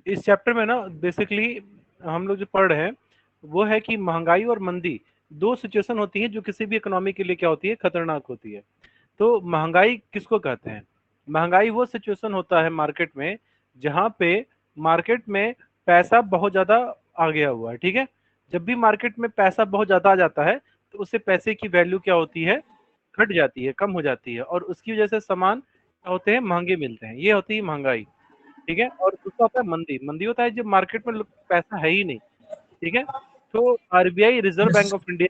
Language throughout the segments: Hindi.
इस चैप्टर में ना बेसिकली हम लोग जो पढ़ रहे हैं वो है कि महंगाई और मंदी दो सिचुएशन होती है जो किसी भी इकोनॉमी के लिए क्या होती है, खतरनाक होती है। तो महंगाई किसको कहते हैं? महंगाई वो सिचुएशन होता है मार्केट में जहां पे मार्केट में पैसा बहुत ज्यादा आ गया हुआ है, ठीक है। जब भी मार्केट में पैसा बहुत ज्यादा आ जाता है तो उससे पैसे की वैल्यू क्या होती है, घट जाती है, कम हो जाती है, और उसकी वजह से सामान क्या होते हैं, महंगे मिलते हैं। ये होती है महंगाई, ठीक है। और दूसरा होता है मंदी। मंदी होता है जब मार्केट में पैसा है ही नहीं, ठीक है। तो RBI, reserve bank of India,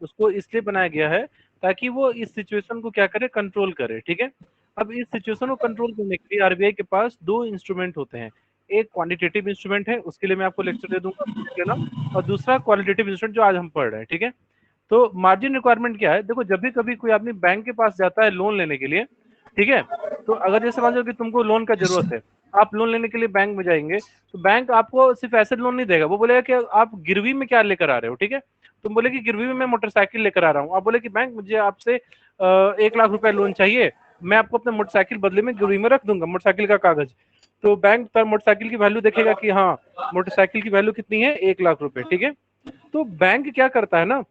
उसको इसलिए बनाया गया है ताकि वो इस सिचुएशन को क्या करे, कंट्रोल करे, ठीक है। अब इस सिचुएशन को कंट्रोल करने के लिए आरबीआई के पास दो इंस्ट्रूमेंट होते हैं। एक क्वांटिटेटिव इंस्ट्रूमेंट है, उसके लिए मैं आपको लेक्चर दे दूंगा, पूछ लेना। और दूसरा क्वालिटेटिव इंस्ट्रूमेंट जो आज हम पढ़ रहे हैं, ठीक है। तो मार्जिन रिक्वायरमेंट क्या है? देखो, जब भी कभी कोई आदमी बैंक के पास जाता है लोन लेने के लिए, ठीक है, तो अगर जैसे मान लो कि तुमको लोन का जरूरत है, आप लोन लेने के लिए बैंक में जाएंगे, तो बैंक आपको सिर्फ ऐसे लोन नहीं देगा, वो बोलेगा कि आप गिरवी में क्या लेकर आ रहे हो, ठीक है। तुम बोले कि गिरवी में मैं मोटरसाइकिल लेकर आ रहा हूँ, आप बोले कि बैंक मुझे आपसे 1 लाख रुपए लोन चाहिए, मैं आपको अपने मोटरसाइकिल बदले में गिरवी में रख दूंगा, मोटरसाइकिल का कागज। तो बैंक पर मोटरसाइकिल की वैल्यू देखेगा कि हाँ, मोटरसाइकिल की वैल्यू कितनी है, 1 लाख रुपए, ठीक है। तो बैंक क्या करता है ना,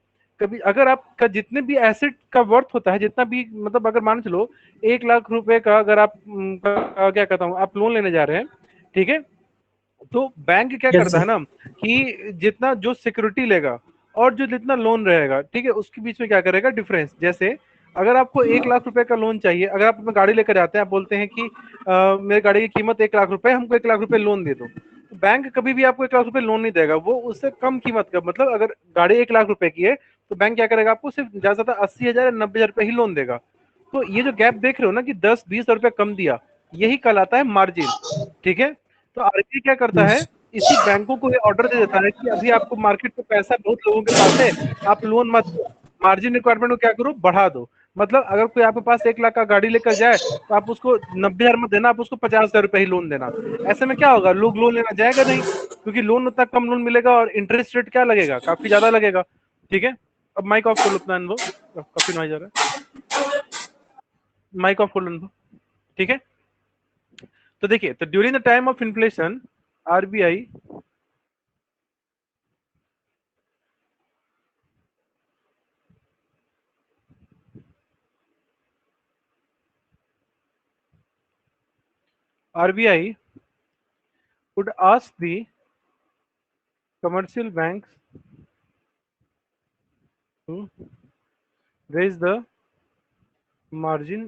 कभी अगर आपका जितने भी एसेट का वर्थ होता है, जितना भी मतलब अगर मान चलो 1 लाख रुपए का अगर आप क्या कहता हूँ, आप लोन लेने जा रहे हैं, ठीक है। तो बैंक क्या यस करता है सर। ना कि जितना जो सिक्योरिटी लेगा और जो जितना लोन रहेगा, ठीक है, उसके बीच में क्या करेगा, डिफरेंस। जैसे अगर आपको 1 लाख रुपए का लोन चाहिए, अगर आप अपनी गाड़ी लेकर जाते हैं, आप बोलते हैं कि मेरी गाड़ी की कीमत 1 लाख रुपए, हमको 1 लाख रुपए लोन दे दो, तो बैंक कभी भी आपको 1 लाख रुपए लोन नहीं देगा, वो उससे कम कीमत का, मतलब अगर गाड़ी 1 लाख रुपए की है तो बैंक क्या करेगा, आपको सिर्फ ज्यादा से ज्यादा 80,000 या 90,000 रुपए ही लोन देगा। तो ये जो गैप देख रहे हो ना कि 10-20 रुपए कम दिया, यही कहलाता है मार्जिन, ठीक है। तो आरबीआई क्या करता यस। है, इसी बैंकों को ये ऑर्डर दे देता है कि अभी आपको मार्केट में पैसा बहुत लोगों के पास है, आप लोन मत दो, मार्जिन रिक्वायरमेंट को क्या करो, बढ़ा दो। मतलब अगर कोई आपके पास 1 लाख का गाड़ी लेकर जाए तो आप उसको 90,000 मत देना, आप उसको 50,000 रुपए ही लोन देना। ऐसे में क्या होगा, लोग लोन लेना जाएगा नहीं, क्योंकि लोन उतना कम लोन मिलेगा और इंटरेस्ट रेट क्या लगेगा, काफी ज्यादा लगेगा, ठीक है। अब माइक ऑफ कर लो अपना अनुभव, काफी नॉइज आ रहा है, माइक ऑफ कर लो अनुभव, ठीक है। तो देखिए, तो during the time of inflation RBI RBI would ask the commercial banks to raise the margin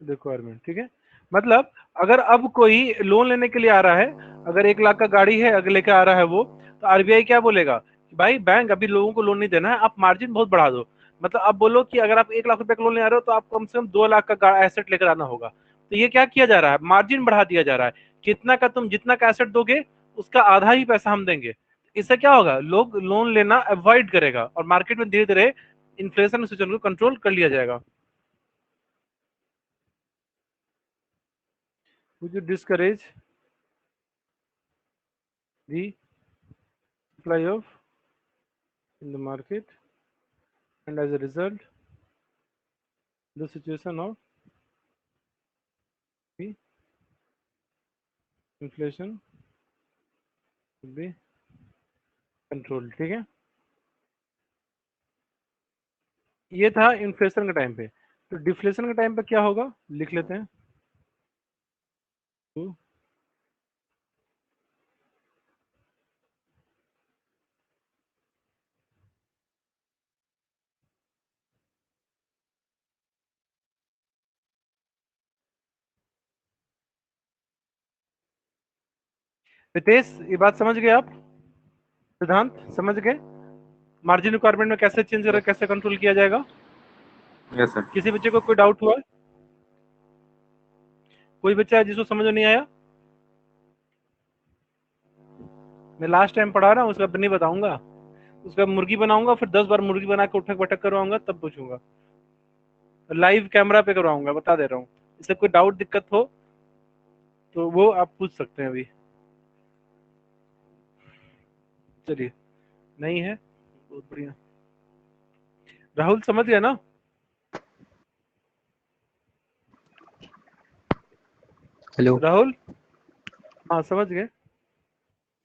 requirement, ठीक है। मतलब अगर अब कोई लोन लेने के लिए आ रहा है, अगर 1 लाख का गाड़ी है, अगर लेकर आ रहा है वो, तो आरबीआई क्या बोलेगा कि भाई बैंक अभी लोगों को लोन नहीं देना है, आप मार्जिन बहुत बढ़ा दो। मतलब आप बोलो कि अगर आप 1 लाख रुपए का लोन ले आ रहे हो तो आप कम से कम 2 लाख का एसेट लेकर आना होगा। तो ये क्या किया जा रहा है, मार्जिन बढ़ा दिया जा रहा है। कितना का तुम जितना का एसेट दोगे उसका आधा ही पैसा हम देंगे। इससे क्या होगा, लोग लोन लेना अवॉइड करेगा और मार्केट में धीरे धीरे इन्फ्लेशन सिचुएशन को कंट्रोल कर लिया जाएगा। Would you discourage the supply of in the market, and as a result the situation of the inflation will be controlled, ठीक है। ये था इन्फ्लेशन के टाइम पे। तो डिफ्लेशन के टाइम पे क्या होगा, लिख लेते हैं। तो रितेश, ये बात समझ गए आप? सिद्धांत समझ गए मार्जिन रिक्वायरमेंट में कैसे चेंज कर, कैसे कंट्रोल किया जाएगा? Yes sir. किसी बच्चे को कोई डाउट हुआ? कोई बच्चा है जिसको समझ में नहीं आया? मैं लास्ट टाइम पढ़ा रहा हूँ, उसका नहीं बताऊंगा, उसका मुर्गी बनाऊंगा, फिर 10 बार मुर्गी बना के उठक बैठक करवाऊंगा, तब पूछूंगा। लाइव कैमरा पे करवाऊंगा, बता दे रहा हूँ। इससे कोई डाउट दिक्कत हो तो वो आप पूछ सकते हैं अभी। चलिए, नहीं है, बहुत बढ़िया। राहुल समझ गया ना? हेलो। राहुल, हाँ समझ गए।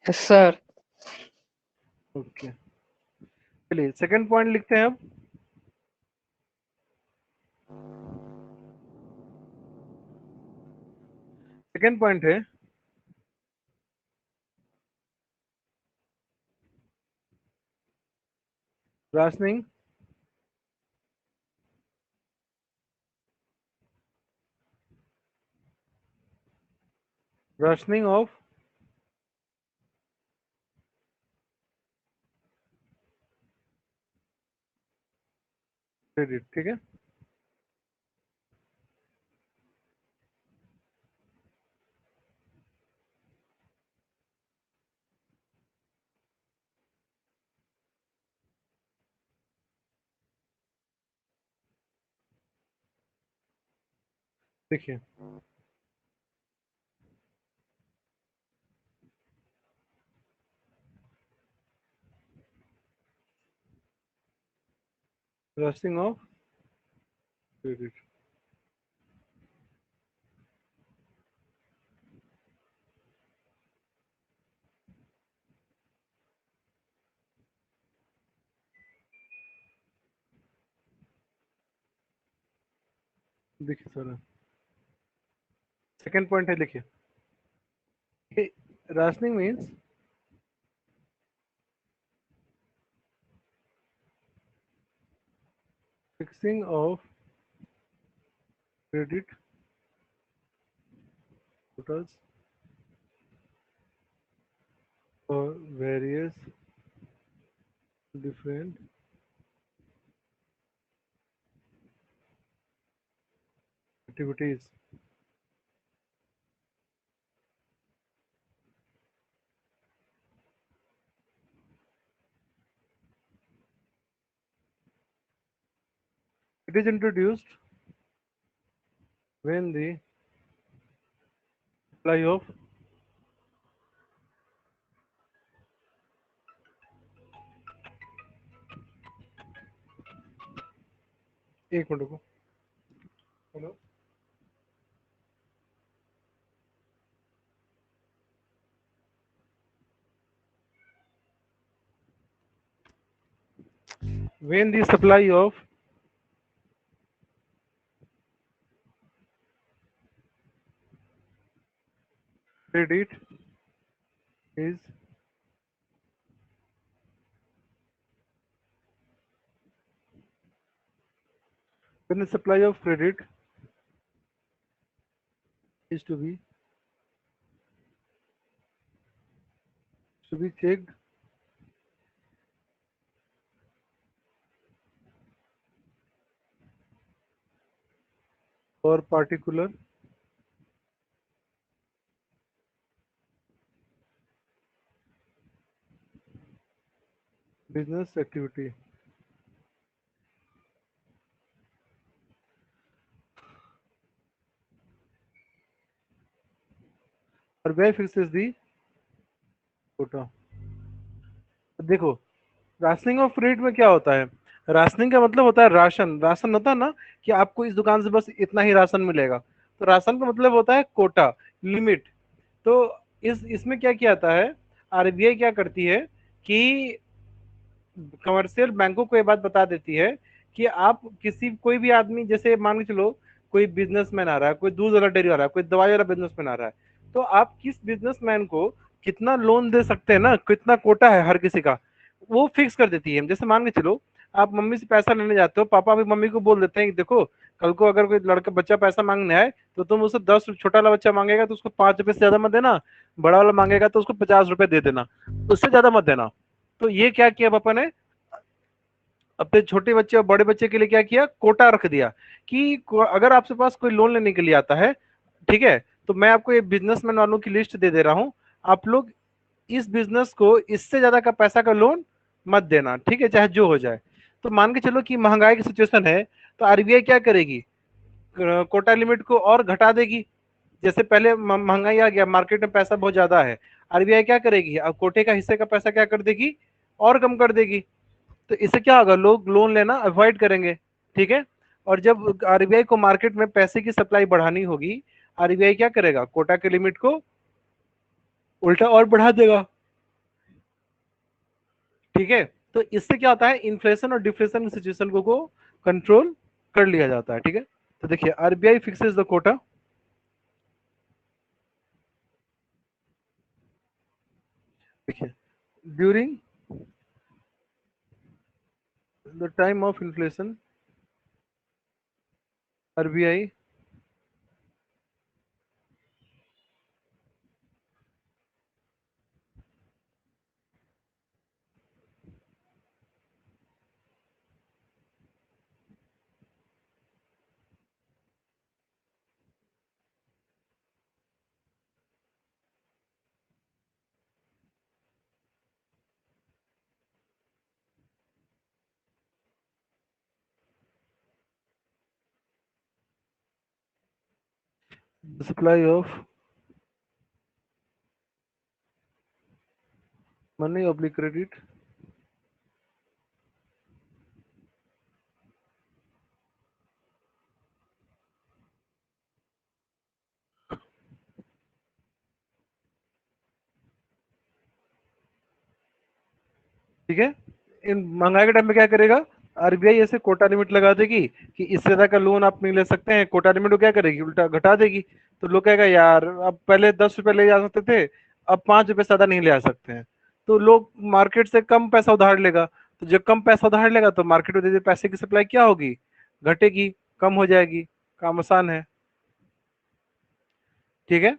Yes sir. ओके, चलिए सेकंड पॉइंट लिखते हैं अब। सेकंड पॉइंट है राशनिंग राशनिंग ऑफ क्रेडिट। ठीक है, देखिए राशनिंग ऑफ क्रेडिट। देखिए सर, सेकंड पॉइंट है, देखिए rationing means fixing of credit quotas for various different activities. It is introduced when the supply of एक मिनट को, hello, when the supply of credit is when the supply of credit is to be checked for particular business activity. RBI fixes the quota. देखो, राशनिंग ऑफ रेट में क्या होता है? राशनिंग का मतलब होता है राशन। राशन होता है ना कि आपको इस दुकान से बस इतना ही राशन मिलेगा। तो राशन का मतलब होता है कोटा, लिमिट। तो इस इसमें क्या किया जाता है, आरबीआई क्या करती है कि कमर्शियल बैंकों को ये बात बता देती है कि आप किसी कोई भी आदमी, जैसे मान के चलो कोई बिजनेसमैन आ रहा है, कोई दूध वाला डेयरी आ रहा है, कोई दवाई वाला बिजनेसमैन आ रहा है, तो आप किस बिजनेसमैन को कितना लोन दे सकते हैं ना, कितना कोटा है हर किसी का, वो फिक्स कर देती है। जैसे मान के चलो आप मम्मी से पैसा लेने जाते हो, पापा भी मम्मी को बोल देते हैं कि देखो कल को अगर कोई लड़का बच्चा पैसा मांगने आए तो तुम उसे 10, छोटा वाला बच्चा मांगेगा तो उसको 5 रुपए से ज्यादा मत देना, बड़ा वाला मांगेगा तो उसको 50 रुपए दे देना, उससे ज्यादा मत देना। तो ये क्या किया पापा ने, अपने छोटे बच्चे और बड़े बच्चे के लिए क्या किया, कोटा रख दिया कि अगर आपके पास कोई लोन लेने के लिए आता है, ठीक है, तो मैं आपको ये बिजनेसमैन वालों की लिस्ट दे दे रहा हूं, आप लोग इस बिजनेस को इससे ज्यादा का पैसा का लोन मत देना, ठीक है, चाहे जो हो जाए। तो मान के चलो कि महंगाई की सिचुएशन है, तो आरबीआई क्या करेगी, कोटा लिमिट को और घटा देगी। जैसे पहले महंगाई आ गया, मार्केट में पैसा बहुत ज्यादा है, आरबीआई क्या करेगी, अब कोटे का हिस्से का पैसा क्या कर देगी, और कम कर देगी। तो इससे क्या होगा, लोग लोन लेना अवॉइड करेंगे, ठीक है। और जब आरबीआई को मार्केट में पैसे की सप्लाई बढ़ानी होगी, आरबीआई क्या करेगा, कोटा के लिमिट को उल्टा और बढ़ा देगा। ठीक है। तो इससे क्या होता है, इन्फ्लेशन और डिफ्लेशन की सिचुएशन को कंट्रोल कर लिया जाता है। ठीक है, तो देखिए आरबीआई फिक्सेस द कोटा, देखिए during the time of inflation RBI the supply of money oblique credit ठीक है। इन महंगाई के टाइम में क्या करेगा, आरबीआई ऐसे कोटा लिमिट लगा देगी कि इससे ज्यादा का लोन आप नहीं ले सकते हैं। कोटा लिमिट को क्या करेगी, उल्टा घटा देगी। तो लोग कहेगा यार अब पहले 10 रुपए ले जा सकते थे, अब 5 रुपए से ज्यादा नहीं ले आ सकते हैं। तो लोग मार्केट से कम पैसा उधार लेगा। तो जब कम पैसा उधार लेगा तो मार्केट में धीरे धीरे पैसे की सप्लाई क्या होगी, घटेगी, कम हो जाएगी। काम आसान है। ठीक है।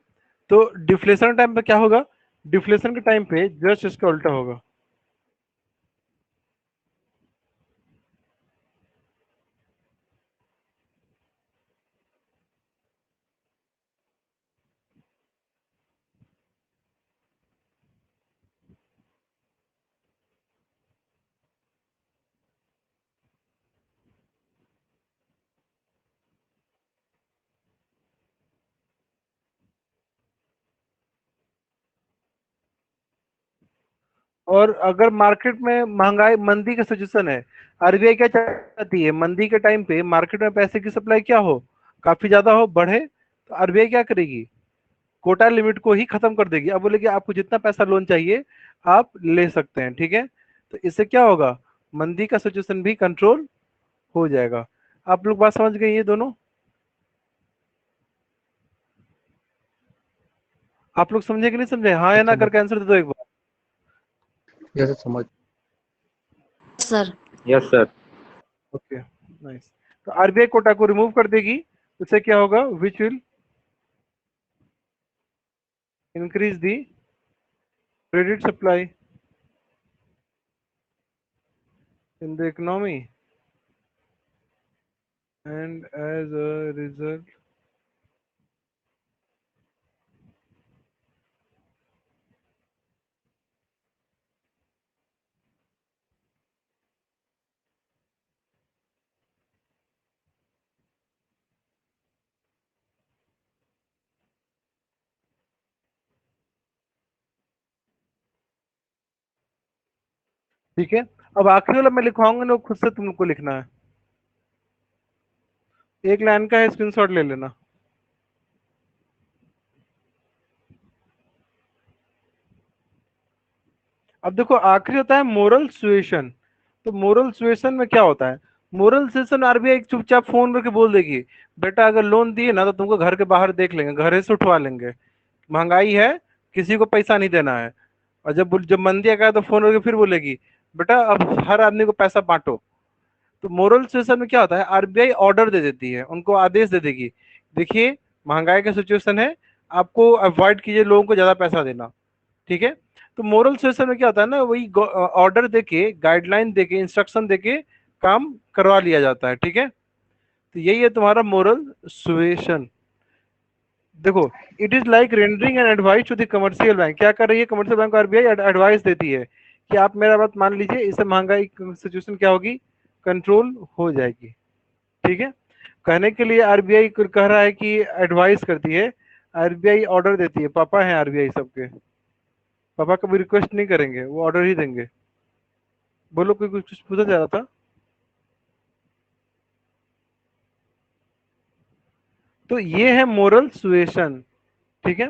तो डिफ्लेशन टाइम पे क्या होगा, डिफ्लेशन के टाइम पे जस्ट इसका उल्टा होगा। और अगर मार्केट में महंगाई मंदी का सिचुएशन है, आरबीआई क्या चाहती है, मंदी के टाइम पे मार्केट में पैसे की सप्लाई क्या हो, काफी ज्यादा हो, बढ़े। तो आरबीआई क्या करेगी, कोटा लिमिट को ही खत्म कर देगी। अब बोलेगी आपको जितना पैसा लोन चाहिए आप ले सकते हैं। ठीक है। तो इससे क्या होगा, मंदी का सिचुएशन भी कंट्रोल हो जाएगा। आप लोग बात समझ गए ये दोनों, आप लोग समझे कि नहीं समझे, हाँ या ना समझ करके आंसर दे दो एक बार। जैसे समझ। Sir. Yes sir. Okay, nice. तो आरबीआई कोटा को रिमूव कर देगी, उससे क्या होगा, which will increase the credit supply in the economy, and as a result ठीक है। अब आखिरी वाला मैं लिखवाऊंगा ना, खुद से तुमको लिखना है, एक लाइन का है, स्क्रीनशॉट ले लेना। अब देखो आखिरी होता है मोरल सुएशन। तो मोरल सुएशन में क्या होता है, मोरल सुएशन आरबीआई चुपचाप फोन करके बोल देगी बेटा अगर लोन दिए ना तो तुमको घर के बाहर देख लेंगे, घर से उठवा लेंगे, महंगाई है, किसी को पैसा नहीं देना है। और जब जब मंदी आएगा तो फोन करके फिर बोलेगी बेटा अब हर आदमी को पैसा बांटो। तो मोरल सुएशन में क्या होता है, आरबीआई ऑर्डर दे देती है, उनको आदेश दे देगी, देखिए महंगाई का सिचुएशन है, आपको अवॉइड कीजिए लोगों को ज्यादा पैसा देना। ठीक है। तो मोरल सुएशन में क्या होता है ना, वही ऑर्डर देके, गाइडलाइन देके, इंस्ट्रक्शन देके काम करवा लिया जाता है। ठीक है। तो यही है तुम्हारा मोरल सुएशन। देखो, it is like rendering an advice to the commercial bank. क्या कर रही है कमर्शियल बैंक, आरबीआई एडवाइस देती है कि आप मेरा बात मान लीजिए, इससे महंगाई सिचुएशन क्या होगी, कंट्रोल हो जाएगी। ठीक है। कहने के लिए आरबीआई कह रहा है कि एडवाइस करती है, आरबीआई ऑर्डर देती है, पापा है आरबीआई सबके, पापा कभी रिक्वेस्ट नहीं करेंगे, वो ऑर्डर ही देंगे। बोलो, कोई कुछ पूछा जा रहा था। तो ये है मोरल सुएशन। ठीक है।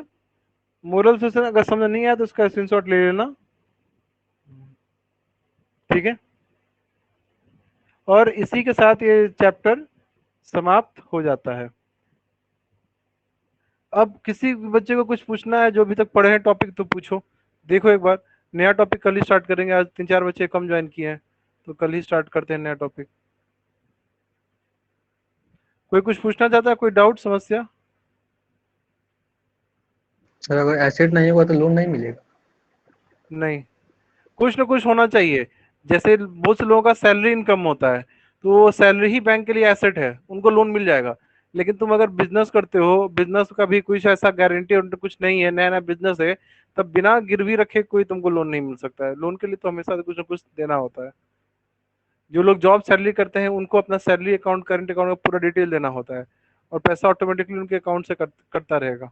मोरल सुएशन अगर समझ नहीं आया तो उसका स्क्रीनशॉट ले लेना। ठीक है, और इसी के साथ ये चैप्टर समाप्त हो जाता है। अब किसी बच्चे को कुछ पूछना है जो अभी तक पढ़े हैं टॉपिक तो पूछो, देखो एक बार। नया टॉपिक कल ही स्टार्ट करेंगे, आज 3-4 बच्चे कम ज्वाइन किए हैं तो कल ही स्टार्ट करते हैं नया टॉपिक। कोई कुछ पूछना चाहता है, कोई डाउट समस्या? सर अगर एसेट नहीं होगा तो लोन नहीं मिलेगा? नहीं, कुछ ना कुछ होना चाहिए। जैसे बहुत से लोगों का सैलरी इनकम होता है, तो वो सैलरी ही बैंक के लिए एसेट है, उनको लोन मिल जाएगा। लेकिन तुम अगर बिजनेस करते हो, बिजनेस का भी कुछ ऐसा गारंटी कुछ नहीं है, नया नया बिजनेस है, तब बिना गिरवी रखे कोई तुमको लोन नहीं मिल सकता है। लोन के लिए तो हमेशा कुछ ना कुछ देना होता है। जो लोग जॉब सैलरी करते हैं उनको अपना सैलरी अकाउंट, करंट अकाउंट का पूरा डिटेल देना होता है, और पैसा ऑटोमेटिकली उनके अकाउंट से कटता रहेगा।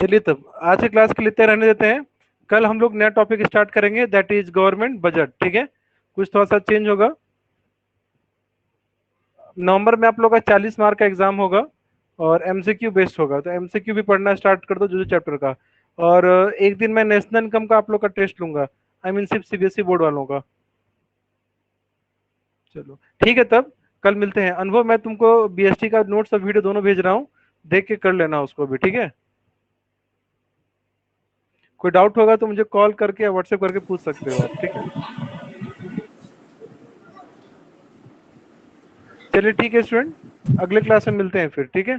चलिए तब आज की क्लास के लिए इतना रहने देते हैं। कल हम लोग नया टॉपिक स्टार्ट करेंगे, दैट इज गवर्नमेंट बजट। ठीक है, कुछ थोड़ा सा चेंज होगा। नवंबर में आप लोग का 40 मार्क का एग्जाम होगा और एमसीक्यू बेस्ड होगा, तो एमसीक्यू भी पढ़ना स्टार्ट कर दो जो चैप्टर का। और एक दिन मैं नेशनल इनकम का आप लोग का टेस्ट लूंगा, आई मीन सिर्फ सीबीएसई बोर्ड वालों का। चलो ठीक है, तब कल मिलते हैं। अनुभव, मैं तुमको बीएसटी का नोट्स और वीडियो दोनों भेज रहा हूँ, देख के कर लेना उसको भी, ठीक है। कोई डाउट होगा तो मुझे कॉल करके या व्हाट्सएप करके पूछ सकते हो आप, ठीक है। चलिए ठीक है स्टूडेंट, अगले क्लास में मिलते हैं फिर, ठीक है।